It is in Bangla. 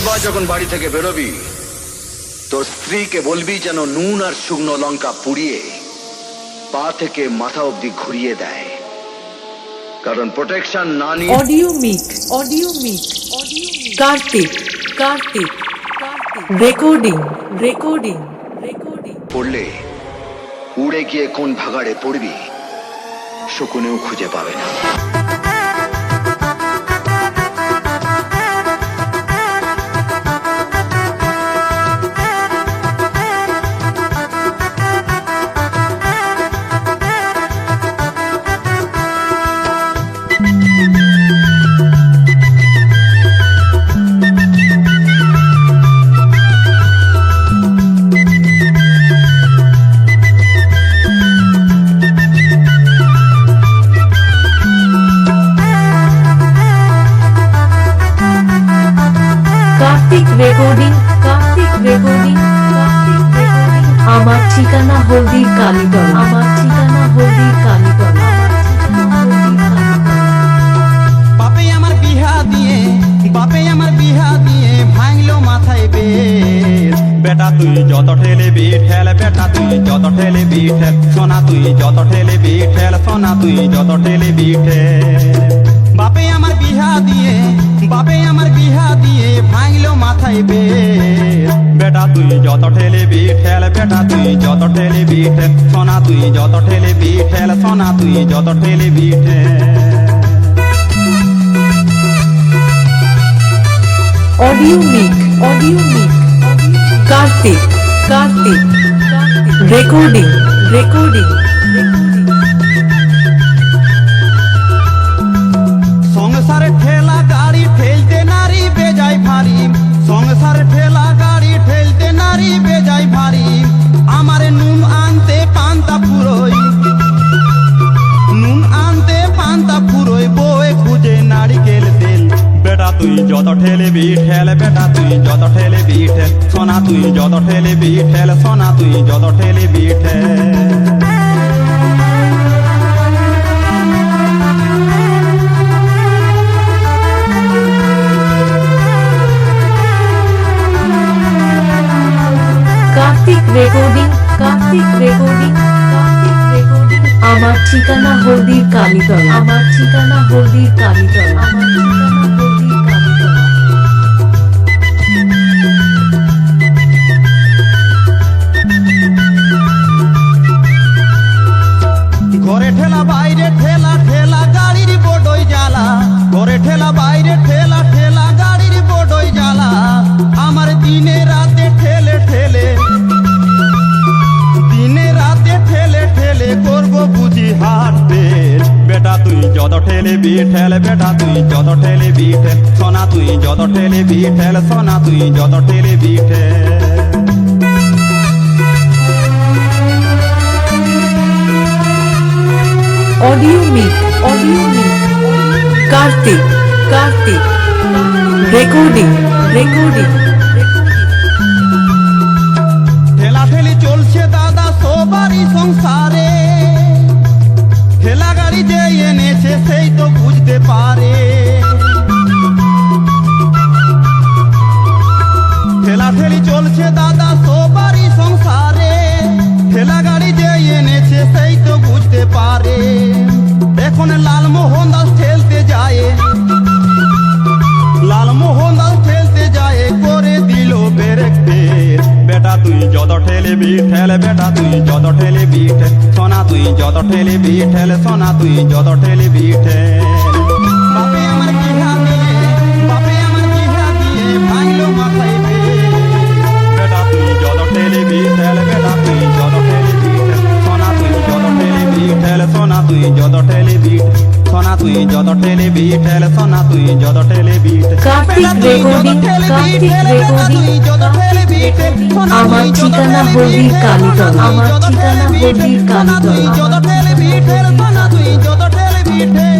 বার যখন বাড়ি থেকে বেরোবি তোর স্ত্রীকে বলবি যেন নুন আর শুকনো লঙ্কা পুড়িয়ে পা থেকে মাথা অবধি ঘুরিয়ে দেয়, কারণ প্রোটেকশন না নিয়ে অডিও মিক কার্তিক রেকর্ডিং পড়লে উড়ে গিয়ে কোন ভাগাড়ে পড়বি শকুনেও খুঁজে পাবে না। রেকর্ডিং আমার ঠিকানা হলদির কালীতলা, বাপে আমার বিহা দিয়ে ভাঙলো মাথায় বেশ। বেটা তুই যত ঠেলে বিঠেল, বেটা তুই যত ঠেলে বিঠেল, সোনা তুই যত ঠেলে বিঠেল, সোনা তুই যত ঠেলে বিঠেল। বাপে আমার বিহা দিয়ে ভাঙলো মাথায় বেশ। বেটা তুই যত ঠেলে বিঠেল, বেটা তুই যত ঠেলে বিঠেল, সোনা তুই যত ঠেলে বিঠেল, সোনা তুই যত ঠেলে বিঠেল। অডিও মিক কার্তিক রেকর্ডিং সংসারে ঠেলা গাড়ি ঠেলতে নারী বেজায় ভারী, সংসারে ঠেলা গাড়ি ঠেলতে নারী বেজায় ভারী। আমারে নুন আনতে পান্তা ফুরোই বউয়ে খুঁজে নারিকেল তেল। বেটা তুই যত ঠেলে বিঠেল, বেটা তুই যত ঠেলে বিঠেল, সোনা তুই যত ঠেলে বিঠেল, সোনা তুই যত ঠেলে বিঠেল। কার্তিক রেকর্ডিং আমার ঠিকানা হলদির কালীতলা, ঘরে ঠেলা বাইরে ঠেলা ঠেলা গাড়ির বড়ই জ্বালা, ঘরে ঠেলা বাইরে ঠেলা ঠেলা গাড়ির বড়ই জ্বালা। আমার দিনে রাতে ঠেলে করবো বুঝি হাট বেশ। বেটা তুই যত ঠেলে বিঠেল, বেটা তুই যত ঠেলে বিঠেল, সোনা তুই যত ঠেলে বিঠেল, সোনা তুই যত ঠেলে বিঠেল। অডিও মিক কার্তিক রেকর্ডিং ঠেলাঠেলি চলছে দাদা সবারই সংসারে, ঠেলা গাড়ি যে এনেছে সেই তো বুঝতে পারে। ঠেলাঠেলি চলছে দাদা সবারই সংসারে, ঠেলা গাড়ি যে এনেছে সেই তো বুঝতে পারে। এখন লালমোহন দাস ঠেলতে যায় করে দিল ব্রেক ফেল। বেটা তুই যত ঠেলে বিঠেল, বেটা তুই যত ঠেলে বিঠেল, সোনা তুই যত ঠেলে বিঠেল, সোনা তুই যত ঠেলে বিঠেল। বাপে আমার বিহা দিয়ে ভাঙলো মাথায় বেশ। বেটা তুই যত ঠেলে বিঠেল, বেটা তুই যত ঠেলে বিঠেল, সোনা তুই যত ঠেলে বিঠেল, সোনা তুই যত ঠেলে বিঠেল, সোনা তুই যত ঠেলে বিঠেল, সোনা তুই যত ঠেলে বিঠেল। কার্তিক রেকর্ডিং আমার ঠিকানা হলদির কালীতলা, যত ঠেলে বিঠেল, সোনা তুই যত ঠেলে বিঠেল।